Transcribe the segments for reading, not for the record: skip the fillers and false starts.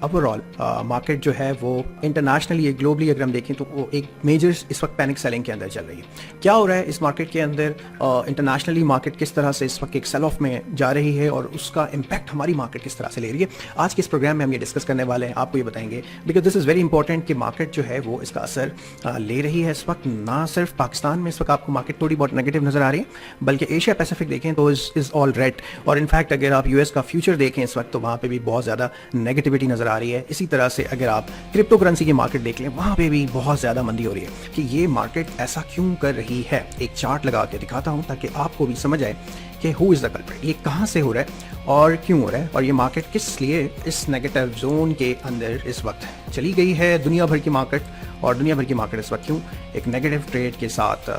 Overall market जो है वो इंटरनेशनली ग्लोबली अगर हम देखें तो वो एक मेजर इस वक्त पैनिक सेलिंग के अंदर चल रही है। क्या हो रहा है इस मार्केट के अंदर, इंटरनेशनली मार्केट किस तरह से इस वक्त एक सेल ऑफ में जा रही है और उसका इम्पैक्ट हमारी मार्केट किस तरह से ले रही है, आज के इस प्रोग्राम में हम ये डिस्कस करने वाले हैं, आपको ये बताएंगे। Because this is very important कि मार्केट जो है वो इसका असर ले रही है इस वक्त। ना सिर्फ पाकिस्तान में इस वक्त आपको मार्केट थोड़ी बहुत नेगेटिव नजर आ रही है, बल्कि एशिया पैसिफिक देखें तो इज ऑल रेड। और इनफैक्ट अगर आप यूएस का फ्यूचर देखें इस वक्त तो वहाँ पे भी बहुत ज़्यादा नेगेटिविटी नजर आ रही है। इसी तरह से अगर आप क्रिप्टो करेंसी की मार्केट देख लें, वहाँ पे भी बहुत ज़्यादा मंदी हो रही है कि ये मार्केट ऐसा क्यों कर रही है। एक चार्ट लगा के दिखाता हूँ ताकि आपको भी समझ आए कि हु इज़ द कल्प्रिट, ये कहाँ से हो रहा है और क्यों हो रहा है, और ये मार्केट किस लिए इस नेगेटिव जोन के अंदर इस वक्त चली गई है। दुनिया भर की मार्केट, और दुनिया भर की मार्केट इस वक्त क्यों एक नेगेटिव ट्रेड के साथ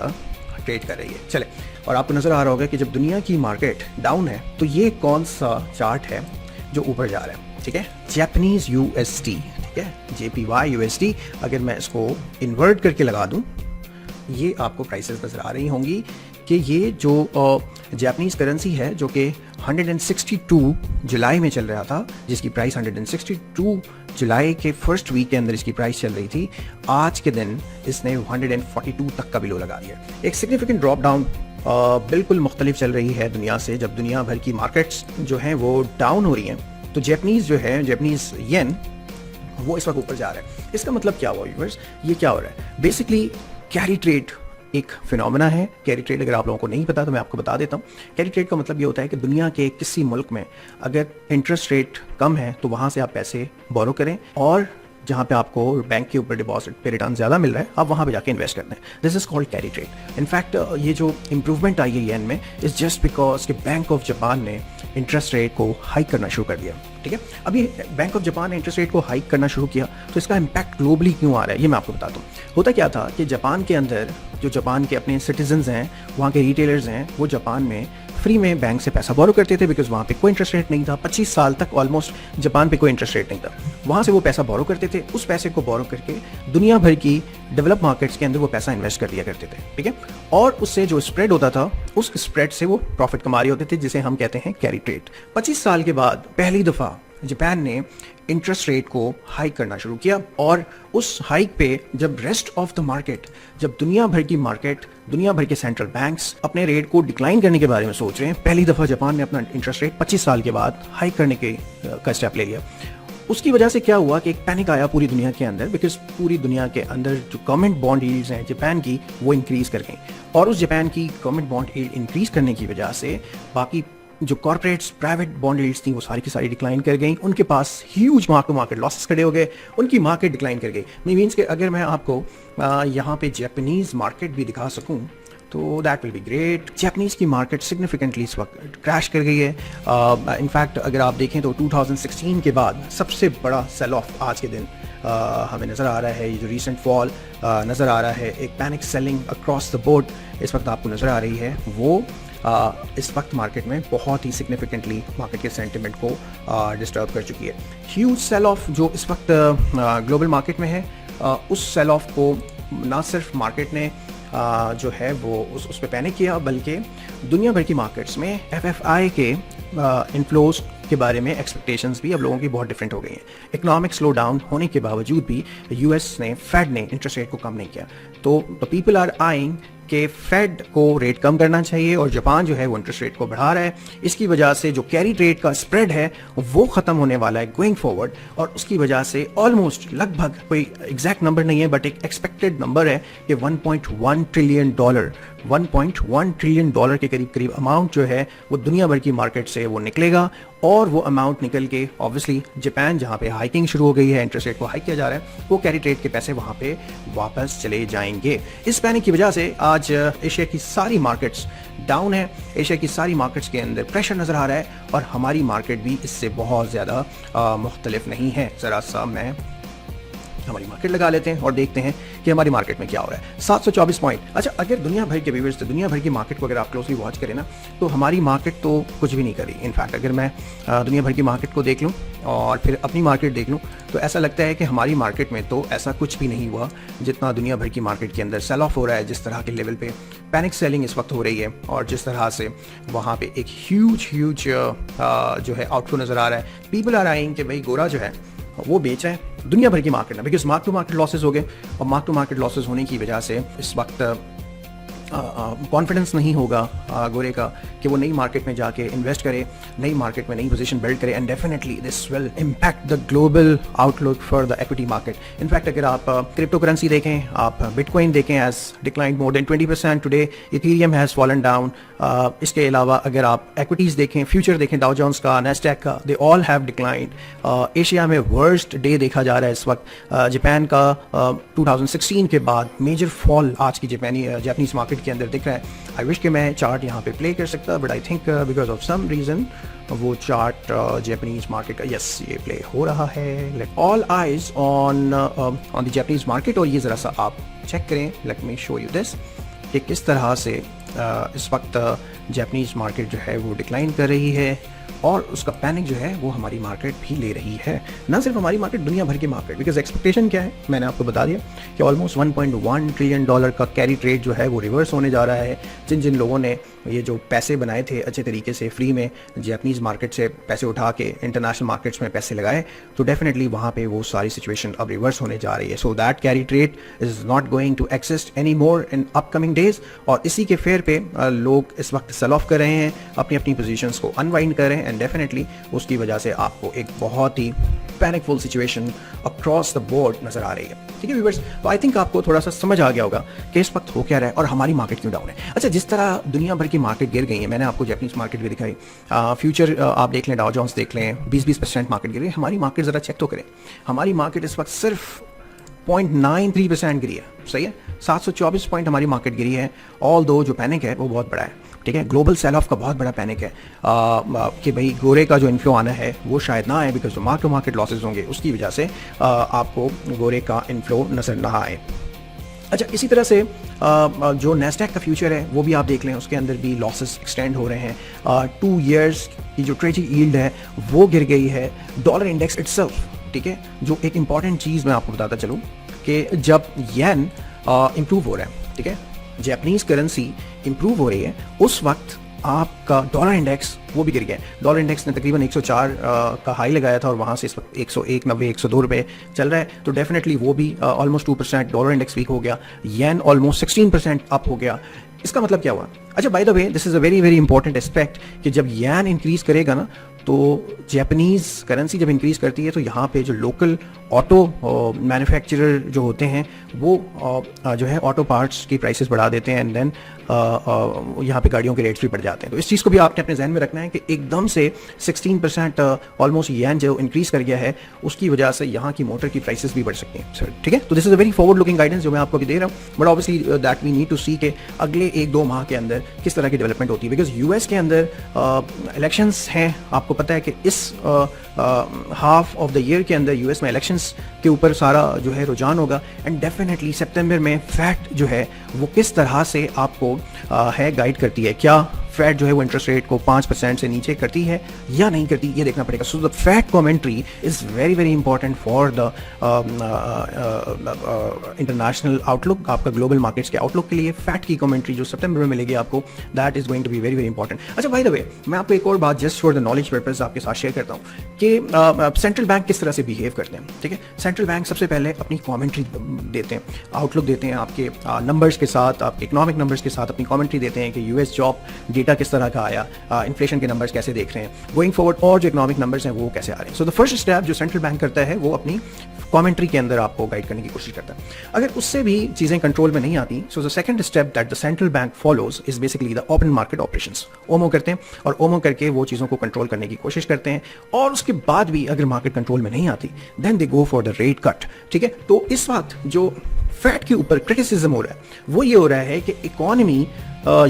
ट्रेड कर रही है। चले, और आपको नज़र आ रहा होगा कि जब दुनिया की मार्केट डाउन है तो ये कौन सा चार्ट है जो ऊपर जा रहा है, ठीक है, जापानीज यूएसडी, ठीक है, JPY USD। अगर मैं इसको इन्वर्ट करके लगा दूं, ये आपको प्राइसेस नज़र आ रही होंगी कि ये जो जापानीज़ करेंसी है जो कि 162 जुलाई में चल रहा था, जिसकी प्राइस 162 जुलाई के फर्स्ट वीक के अंदर इसकी प्राइस चल रही थी, आज के दिन इसने 142 तक का बिलो लगा दिया। एक सिग्निफिकेंट ड्रॉप डाउन बिल्कुल मुख्तलिफ चल रही है दुनिया से। जब दुनिया भर की मार्केट्स जो हैं वो डाउन हो रही हैं तो जापानीज़ जो है, जापानीज़ येन, वो इस वक्त ऊपर जा रहा है। इसका मतलब क्या हुआ व्यूअर्स, ये क्या हो रहा है, बेसिकली कैरी ट्रेड एक फिनोमेना है। कैरी ट्रेड अगर आप लोगों को नहीं पता तो मैं आपको बता देता हूँ। कैरी ट्रेड का मतलब ये होता है कि दुनिया के किसी मुल्क में अगर इंटरेस्ट रेट कम है तो वहाँ से आप पैसे बोरो करें, और जहाँ पे आपको बैंक के ऊपर डिपॉजिट पे रिटर्न ज़्यादा मिल रहा है आप वहाँ पे जाके इन्वेस्ट करते हैं। This is called carry trade. In fact ये जो इंप्रूवमेंट आई है येन में इज़ जस्ट बिकॉज कि बैंक ऑफ जापान ने इंटरेस्ट रेट को हाइक करना शुरू कर दिया, ठीक है। अभी बैंक ऑफ जापान ने इंटरेस्ट रेट को हाइक करना शुरू किया तो इसका इम्पैक्ट ग्लोबली क्यों आ रहा है ये मैं आपको बताता हूँ। होता क्या था कि जापान के अंदर जो जापान के अपने सिटीजन्स हैं, वहाँ के रिटेलर्स हैं, वो जापान में फ्री में बैंक से पैसा बोरो करते थे बिकॉज वहाँ पे कोई इंटरेस्ट रेट नहीं था। 25 साल तक ऑलमोस्ट जापान पे कोई इंटरेस्ट रेट नहीं था। वहाँ से वो पैसा बोरो करते थे, उस पैसे को बोरो करके दुनिया भर की डेवलप मार्केट्स के अंदर वो पैसा इन्वेस्ट कर दिया करते थे, ठीक है। और उससे जो स्प्रेड होता था उस स्प्रेड से वो प्रॉफिट कमा रहे होते थे, जिसे हम कहते हैं कैरी ट्रेड। 25 साल के बाद पहली दफ़ा जापान ने इंटरेस्ट रेट को हाइक करना शुरू किया, और उस हाइक पे जब रेस्ट ऑफ द मार्केट, जब दुनिया भर की मार्केट, दुनिया भर के सेंट्रल बैंक्स अपने रेट को डिक्लाइन करने के बारे में सोच रहे हैं, पहली दफ़ा जापान ने अपना इंटरेस्ट रेट 25 साल के बाद हाइक करने का स्टेप ले लिया। उसकी वजह से क्या हुआ कि एक पैनिक आया पूरी दुनिया के अंदर, बिकॉज पूरी दुनिया के अंदर जो गवर्नमेंट बॉन्ड यील्ड्स हैं जापान की वो इंक्रीज़ कर गई, और उस जापान की गवर्नमेंट बॉन्ड यील्ड इंक्रीज़ करने की वजह से बाकी जो कॉर्पोरेट्स प्राइवेट बॉन्ड यील्ड्स थी वो सारी की सारी डिक्लाइन कर गई। उनके पास ह्यूज मार्केट लॉसेस खड़े हो गए, उनकी मार्केट डिक्लाइन कर गई। मीन्स कि अगर मैं आपको यहाँ पे जापानीज़ मार्केट भी दिखा सकूँ तो that will be great. Japanese की मार्केट सिग्निफिकेंटली इस वक्त क्रैश कर गई है। इनफैक्ट अगर आप देखें तो 2016 के बाद सबसे बड़ा सेल ऑफ आज के दिन हमें नज़र आ रहा है। ये जो रीसेंट फॉल नज़र आ रहा है, एक panic selling across the board इस वक्त आपको नज़र आ रही है, वो इस वक्त मार्केट में बहुत ही सिग्निफिकेंटली मार्केट के सेंटिमेंट को डिस्टर्ब कर चुकी है। ह्यूज सेल ऑफ जो इस वक्त ग्लोबल मार्केट में है, उस सेल ऑफ को ना सिर्फ मार्केट ने जो है वो उस पर पैनिक किया, बल्कि दुनिया भर की मार्केट्स में FFI के इनफ्लोज के बारे में एक्सपेक्टेशंस भी अब लोगों की बहुत डिफरेंट हो गई हैं। इकोनॉमिक स्लो डाउन होने के बावजूद भी US ने, फेड ने इंटरेस्ट रेट को कम नहीं किया, तो पीपल आर आइंग कि फेड को रेट कम करना चाहिए, और जापान जो है वो इंटरेस्ट रेट को बढ़ा रहा है। इसकी वजह से जो कैरी ट्रेड का स्प्रेड है वो ख़त्म होने वाला है गोइंग फॉरवर्ड, और उसकी वजह से ऑलमोस्ट लगभग, कोई एग्जैक्ट नंबर नहीं है बट एक एक्सपेक्टेड नंबर है कि $1.1 ट्रिलियन, $1.1 ट्रिलियन के करीब अमाउंट जो है वो दुनिया भर की मार्केट से वो निकलेगा, और वो अमाउंट निकल के ऑब्वियसली जापान जहाँ पे हाइकिंग शुरू हो गई है, इंटरेस्ट रेट को हाइक किया जा रहा है, वो कैरी ट्रेड के पैसे वहाँ पे वापस चले जाएंगे। इस पैनिक की वजह से आज एशिया की सारी मार्केट्स डाउन है, एशिया की सारी मार्केट्स के अंदर प्रेशर नज़र आ रहा है, और हमारी मार्केट भी इससे बहुत ज़्यादा मुख्तलिफ नहीं है। ज़रा सा मैं हमारी मार्केट लगा लेते हैं और देखते हैं कि हमारी मार्केट में क्या हो रहा है। 724 पॉइंट। अच्छा, अगर दुनिया भर के व्यूअर्स, तो दुनिया भर की मार्केट को अगर आप क्लोजली वॉच करें ना, तो हमारी मार्केट तो कुछ भी नहीं करी। इनफैक्ट अगर मैं दुनिया भर की मार्केट को देख लूँ और फिर अपनी मार्केट देख लूँ तो ऐसा लगता है कि हमारी मार्केट में तो ऐसा कुछ भी नहीं हुआ जितना दुनिया भर की मार्केट के अंदर सेल ऑफ हो रहा है। जिस तरह के लेवल पे पैनिक सेलिंग इस वक्त हो रही है, और जिस तरह से वहाँ पे एक ह्यूज जो है आउटफ्लो नज़र आ रहा है। पीपल आर आइंग कि भाई गोरा जो है वो बेच रहे हैं दुनिया भर की मार्केट में, because mark to market losses हो गए, और मार्क टू मार्केट लॉसेज होने की वजह से इस वक्त कॉन्फिडेंस नहीं होगा गोरे का कि वो नई मार्केट में जाके इन्वेस्ट करे, नई मार्केट में नई पोजीशन बिल्ड करे, and definitely this will impact the global outlook for the equity market. In fact अगर आप क्रिप्टो करेंसी देखें, आप बिटकॉइन देखें, has declined more than 20% today, ethereum has fallen down. इसके अलावा अगर आप एक्विटीज़ देखें, फ्यूचर देखें, डाउ जोन्स का, नैस्डैक का, they all have declined. Asia में वर्स्ट डे देखा जा रहा है इस वक्त। जापान का 2016 के बाद मेजर फॉल आज की जापानीज मार्केट के अंदर दिख रहा है। आई विश कि मैं चार्ट यहाँ पे प्ले कर सकता, but I think because of some reason वो चार्ट जापानीज मार्केट का, यस ये प्ले हो रहा है। Let all eyes on the Japanese market, और ये ज़रा सा आप चेक करें, let me show you this कि किस तरह से इस वक्त जापानीज मार्केट जो है वो डिक्लाइन कर रही है, और उसका पैनिक जो है वो हमारी मार्केट भी ले रही है। ना सिर्फ हमारी मार्केट, दुनिया भर की मार्केट, बिकॉज एक्सपेक्टेशन क्या है, मैंने आपको बता दिया कि ऑलमोस्ट $1.1 ट्रिलियन का कैरी ट्रेड जो है वो रिवर्स होने जा रहा है। जिन जिन लोगों ने ये जो पैसे बनाए थे अच्छे तरीके से फ्री में, जापानीज मार्केट से पैसे उठा के इंटरनेशनल मार्केट्स में पैसे लगाए, तो डेफिनेटली वहाँ पे वो सारी सिचुएशन अब रिवर्स होने जा रही है। So that carry trade is not going to exist any more in upcoming days, और इसी के फेयर पे लोग इस वक्त सेल ऑफ कर रहे हैं, अपनी अपनी पोजीशंस को अनवाइंड कर रहे हैं, एंड डेफिनेटली उसकी वजह से आपको एक बहुत ही पैनिकफुल सिचुएशन अक्रॉस द बोर्ड नजर आ रही है। ठीक है व्यूअर्स, तो आई थिंक आपको थोड़ा सा समझ आ गया होगा कि इस वक्त हो क्या रहा है और हमारी मार्केट क्यों डाउन है। अच्छा, जिस तरह दुनिया भर की मार्केट गिर गई है, मैंने आपको जापानीज मार्केट भी दिखाई, फ्यूचर आप देख लें, डाउ जोन्स देख लें, 20-20% मार्केट गिर गई। हमारी मार्केट ज़रा चेक तो करें, हमारी मार्केट इस वक्त सिर्फ 0.93% गिरी है। सही है, 724 पॉइंट हमारी मार्केट गिरी है। ऑल दो जो पैनिक है वो बहुत बड़ा है। ठीक है, ग्लोबल सेल ऑफ का बहुत बड़ा पैनिक है कि भाई गोरे का जो इन्फ्लो आना है वो शायद ना आए, बिकॉज जो मार्क टू मार्केट लॉसेज होंगे उसकी वजह से आपको गोरे का इन्फ्लो नजर ना आए। अच्छा, इसी तरह से जो नैस्डैक का फ्यूचर है वो भी आप देख लें, उसके अंदर भी लॉसेस एक्सटेंड हो रहे हैं। 2 years की जो ट्रेजिक यील्ड है वो गिर गई है। डॉलर इंडेक्स इटसेल्फ, ठीक है, जो एक इंपॉर्टेंट चीज़ मैं आपको बताता चलूँ कि जब येन इम्प्रूव हो रहा है, ठीक है, जापानीज करेंसी इम्प्रूव हो रही है, उस वक्त आपका डॉलर इंडेक्स वो भी गिर गया। डॉलर इंडेक्स ने तकरीबन 104 का हाई लगाया था, और वहाँ से इस वक्त 101, 90, 102 रुपये चल रहा है। तो डेफिनेटली वो भी ऑलमोस्ट 2%, डॉलर इंडेक्स वीक हो गया। येन ऑलमोस्ट 16% अप हो गया। इसका मतलब क्या हुआ? अच्छा, by the way, this is a very very important aspect कि जब येन इंक्रीज करेगा ना, तो जापानीज करेंसी जब इंक्रीज करती है, तो यहाँ पे जो लोकल ऑटो मैन्युफैक्चरर जो होते हैं वो जो है ऑटो पार्ट्स की प्राइसेस बढ़ा देते हैं, एंड देन यहाँ पे गाड़ियों के रेट्स भी बढ़ जाते हैं। तो इस चीज़ को भी आपने अपने जहन में रखना है कि एकदम से 16% ऑलमोस्ट येन जो इंक्रीज कर गया है, उसकी वजह से यहाँ की मोटर की प्राइसेस भी बढ़ सकती हैं। सर ठीक है, तो this is a very forward looking guidance जो मैं आपको भी दे रहा हूँ, but obviously that we need to see के अगले 1-2 माह के अंदर किस तरह की डेवलपमेंट होती है, बिकॉज यूएस के अंदर इलेक्शंस हैं। आपको पता है कि इस हाफ ऑफ द ईयर के अंदर यूएस में इलेक्शंस के ऊपर सारा जो है रुझान होगा, एंड डेफिनेटली सितंबर में फैक्ट जो है वो किस तरह से आपको है गाइड करती है। क्या फेड जो है वो इंटरेस्ट रेट को 5% से नीचे करती है या नहीं करती, ये देखना पड़ेगा। So the Fed commentary is very very important for the international outlook, आपका ग्लोबल मार्केट्स के आउटलुक के लिए फेड की कमेंट्री जो सितंबर में मिलेगी आपको, that is going to be very very important. अच्छा, बाय द वे, मैं आपको एक और बात just for the knowledge purpose आपके साथ शेयर करता हूँ कि सेंट्रल बैंक किस तरह से बिहेव करते हैं। ठीक है, सेंट्रल बैंक सबसे पहले अपनी कमेंट्री देते हैं, आउटलुक देते हैं, आपके नंबर्स के साथ, आपके इकोनॉमिक नंबर्स के साथ अपनी कमेंट्री देते हैं कि यूएस जॉब डेटा किस तरह का आया, इन्फ्लेशन के नंबर्स कैसे देख रहे हैं, गोइंग फॉरवर्ड और जो इकोनॉमिक नंबर्स हैं वो कैसे आ रहे हैं। सो द फर्स्ट स्टेप जो सेंट्रल बैंक करता है वो अपनी कमेंट्री के अंदर आपको गाइड करने की कोशिश करता है। अगर उससे भी चीजें कंट्रोल में नहीं आती, so the second step that the central bank follows is basically the open market operations. OMO करते हैं, और ओमो करके वो चीजों को कंट्रोल करने की कोशिश करते हैं, और उसके बाद भी अगर मार्केट कंट्रोल में नहीं आती, then they go for the rate cut. ठीक है, तो इस वक्त जो फेड के ऊपर क्रिटिसिज्म हो रहा है वो ये हो रहा है कि इकोनॉमी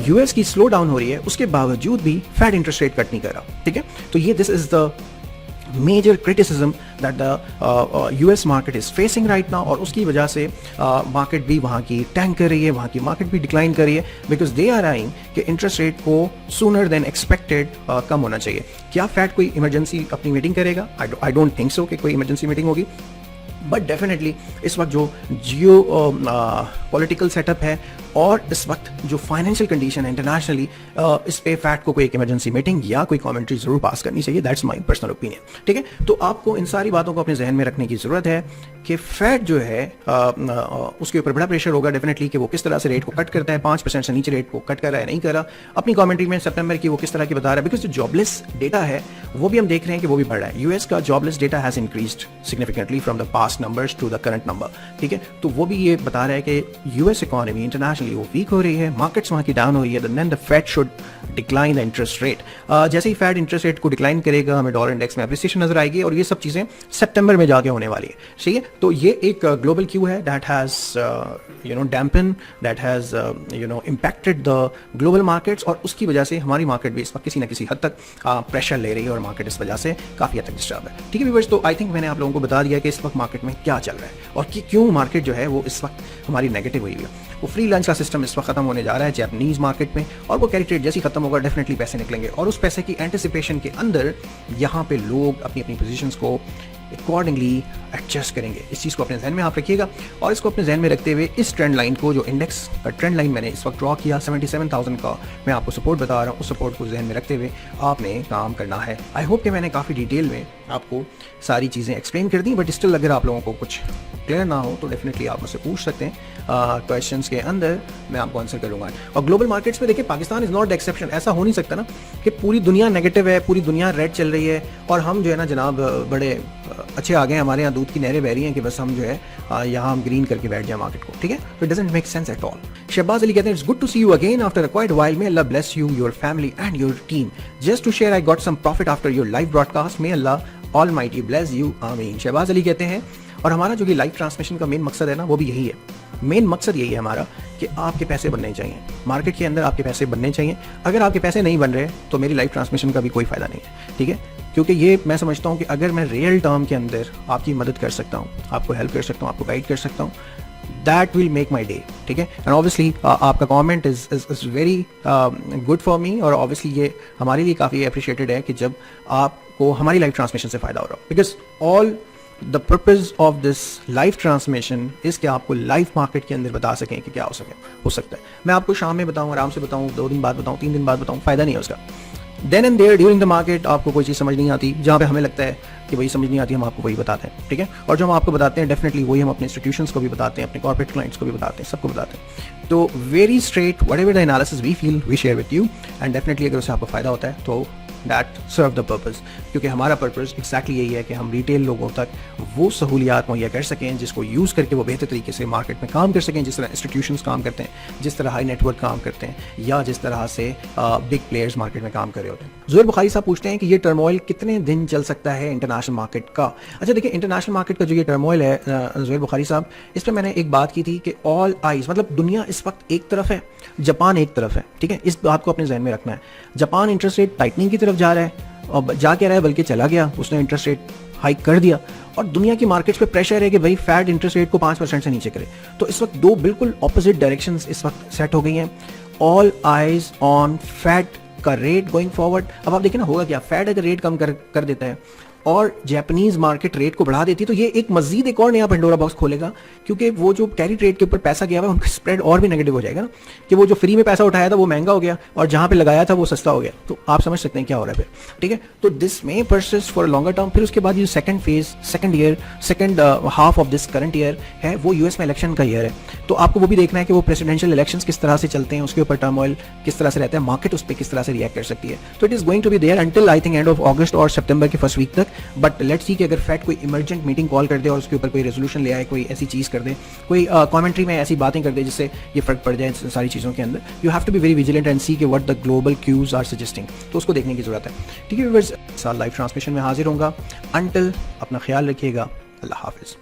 यूएस की स्लो डाउन हो रही है, उसके बावजूद भी फेड इंटरेस्ट रेट कट नहीं कर रहा। ठीक है, तो ये this is the major criticism that the US market is facing right now, और उसकी वजह से मार्केट भी वहाँ की टैंक कर रही है, वहाँ की मार्केट भी डिक्लाइन कर रही है, बिकॉज दे आर आइंग कि इंटरेस्ट रेट को सूनर देन एक्सपेक्टेड कम होना चाहिए। क्या फेड कोई इमरजेंसी अपनी मीटिंग करेगा? आई डोंट थिंक सो कि कोई इमरजेंसी मीटिंग होगी, बट डेफिनेटली इस वक्त जो जियो पॉलिटिकल सेटअप है और इस वक्त जो फाइनेंशियल कंडीशन है इंटरनेशनली, इस पे फैट को कोई एक इमरजेंसी मीटिंग या कोई कमेंट्री जरूर पास करनी चाहिए। That's my personal opinion. ठीक है, तो आपको इन सारी बातों को अपने जहन में रखने की जरूरत है कि फैट जो है उसके ऊपर बड़ा प्रेशर होगा डेफिनेटली कि वो किस तरह से रेट को कट करता है, 5% से नीचे रेट को कट कर रहा है नहीं कर रहा। अपनी कमेंट्री में सितंबर की वो किस तरह की बता रहा है, बिकॉज जो जॉबलेस डेटा है वो भी हम देख रहे हैं कि वो भी बढ़ रहा है। यूएस का jobless data has increased significantly from the past numbers to the current number. ठीक है, तो वो भी ये बता रहा है कि यूएस इकोनॉमी इंटरनेशनली वो वीक हो रही है, मार्केट्स वहां की डाउन हो रही है, then the Fed should decline the interest rate. जैसे ही फेड इंटरेस्ट रेट को डिक्लाइन करेगा हमें डॉलर इंडेक्स में अप्रिसिएशन नजर आएगी और ये सब चीजें सितंबर में जाके होने वाली है। ठीक है, तो ये एक ग्लोबल क्यू है that has dampen, that has impacted the global markets और उसकी वजह से हमारी मार्केट भी इस वक्त किसी न किसी हद तक प्रेशर ले रही है और मार्केट इस वजह से काफी हद तक डिस्टर्ब है। ठीक है व्यूअर्स, तो आई थिंक मैंने आप लोगों को बता दिया कि इस वक्त मार्केट में क्या चल रहा है और कि क्यों मार्केट जो है वो इस वक्त हमारी नेगेटिव हुई है। वो फ्री लंच का सिस्टम इस वक्त खत्म होने जा रहा है जापानीज मार्केट में और वो कैरी ट्रेड जैसे खत्म होगा डेफिनेटली पैसे निकलेंगे और उस पैसे की एंटिसिपेशन के अंदर यहाँ पे लोग अपनी अपनी पोजीशंस को अकॉर्डिंगली एडजस्ट करेंगे। इस चीज़ को अपने जहन में आप रखिएगा और इसको अपने जहन में रखते हुए इस ट्रेंड लाइन को, जो इंडेक्स का ट्रेंड लाइन मैंने इस वक्त ड्रॉ किया 77,000 का, मैं आपको सपोर्ट बता रहा हूँ, उस सपोर्ट को जहन में रखते हुए आपने काम करना है। आई होप कि मैंने काफ़ी डिटेल में आपको सारी चीज़ें एक्सप्लेन कर दी, बट स्टिल अगर आप लोगों को कुछ क्लियर ना हो तो डेफिनेटली आप मुझसे पूछ सकते हैं क्वेश्चंस के अंदर, मैं आपको आंसर करूंगा। और ग्लोबल मार्केट्स में देखिए Pakistan is not the exception. ऐसा हो नहीं सकता ना कि पूरी दुनिया नेगेटिव है, पूरी दुनिया रेड चल रही है और हम जो है ना जनाब बड़े अच्छे आ गए, हमारे यहाँ दूध की नहरें बह रही हैं कि बस हम जो है यहाँ हम ग्रीन करके बैठ जाए मार्केट को। ठीक है, तो it doesn't make sense at all. Shahbaz Ali कहते हैं it's good to see you again after a quite while, may Allah bless you, your family and your team. Just to share I got some profit after your live broadcast, may Allah almighty bless you, आमीन। शहबाज अली कहते हैं और हमारा जो कि live transmission का main मकसद है ना वो भी यही है, मेन मकसद यही है हमारा कि आपके पैसे बनने चाहिए, मार्केट के अंदर आपके पैसे बनने चाहिए। अगर आपके पैसे नहीं बन रहे तो मेरी लाइव ट्रांसमिशन का भी कोई फायदा नहीं है। ठीक है, क्योंकि ये मैं समझता हूँ कि अगर मैं रियल टर्म के अंदर आपकी मदद कर सकता हूँ, आपको हेल्प कर सकता हूँ, आपको गाइड कर सकता हूँ, that will make my day. ठीक है, एंड ऑब्वियसली आपका comment is very good for me और ऑब्वियसली ये हमारे लिए काफ़ी अप्रिशिएटेड है कि जब आपको हमारी लाइव ट्रांसमिशन से फ़ायदा हो रहा हो, because all the purpose of this live transmission इस कि आपको लाइव मार्केट के अंदर बता सकें कि क्या हो सकता है। मैं आपको शाम में बताऊं, आराम से बताऊं, 2 दिन बाद बताऊं, 3 दिन बाद बताऊं, फायदा नहीं है उसका। Then and there during the market आपको कोई चीज़ समझ नहीं आती, जहाँ पे हमें लगता है कि वही समझ नहीं आती, हम आपको वही बताते हैं। ठीक है, और जो हम आपको बताते हैं डेफिनेटली वही हम अपने इंस्टीट्यूशंस को भी बताते हैं, अपने कॉर्पोरेट क्लाइंट्स को भी बताते हैं, सबको बताते हैं। तो very straight whatever the analysis we feel we share with you and definitely अगर उससे आपको फायदा होता है तो दैट सर्व द पर्पज़, क्योंकि हमारा पर्पज़ एक्जैक्टली यही है कि हम रिटेल लोगों तक वो सहूलियात मुहैया कर सकें जिसको यूज़ करके वो बेहतर तरीके से मार्केट में काम कर सकें, जिस तरह इंस्टीट्यूशंस काम करते हैं, जिस तरह हाई नेटवर्क काम करते हैं या जिस तरह से बिग प्लेयर्स मार्केट में काम कर रहे होते हैं। ज़ुहैर बुखारी साहब पूछते हैं कि ये टर्मोइल कितने दिन चल सकता है इंटरनेशनल मार्केट का। अच्छा देखिए, इंटरनेशनल मार्केट का जो ये टर्मोइल है ज़ुहैर बुखारी साहब, इस पर मैंने एक बात की थी कि ऑल आइज, मतलब दुनिया इस वक्त एक तरफ है, जापान एक तरफ है। ठीक है, इस बात को अपने जहन में रखना है। जापान इंटरेस्ट रेट टाइटनिंग की तरफ जा रहा है और जा क्या रहा है, बल्कि चला गया, उसने इंटरेस्ट रेट हाइक कर दिया और दुनिया की मार्केट्स पे प्रेशर है कि भाई फैड इंटरेस्ट रेट को 5% से नीचे करे। तो इस वक्त दो बिल्कुल ऑपोजिट डायरेक्शंस इस वक्त सेट हो गई हैं। ऑल आइज ऑन फैड का रेट गोइंग फॉरवर्ड। अब आप देखिए ना होगा क्या, फैड अगर रेट कम कर देता है और जापानीज मार्केट रेट को बढ़ा देती है तो ये एक मजीद एक और नया पेंडोरा बॉक्स खोलेगा, क्योंकि वो जो कैरी ट्रेड के ऊपर पैसा गया हुआ है उनका स्प्रेड और भी नेगेटिव हो जाएगा ना, कि वो जो फ्री में पैसा उठाया था वो महंगा हो गया और जहां पे लगाया था वो सस्ता हो गया। तो आप समझ सकते हैं क्या हो रहा है फिर। ठीक है, तो दिस में परसिस्ट फॉर लॉन्गर टर्म। फिर उसके बाद ये second phase, second half of this current year है वो यूएस में इलेक्शन का ईयर है। तो आपको वो भी देखना है कि वो प्रेसिडेंशियल इलेक्शंस किस तरह से चलते हैं, उसके ऊपर टर्मोइल किस तरह से रहता है, मार्केट उस पर किस तरह से रिएक्ट कर सकती है। तो it is going to be there until I think end of August और सितंबर के फर्स्ट वीक तक। बट लेट्स सी कि अगर फेड कोई इमरजेंट मीटिंग कॉल कर दे और उसके ऊपर कोई रेजोल्यूशन ले आए, कोई ऐसी चीज़ कर दे, कोई कमेंट्री में ऐसी बातें कर दे जिससे ये फर्क पड़ जाए इन सारी चीज़ों के अंदर, you have to be very vigilant and see कि what the global cues are suggesting. तो उसको देखने की जरूरत है। ठीक है व्यूअर्स, लाइव ट्रांसमिशन में हाजिर होऊंगा। अंटिल अपना ख्याल रखिएगा। अल्लाह हाफिज़।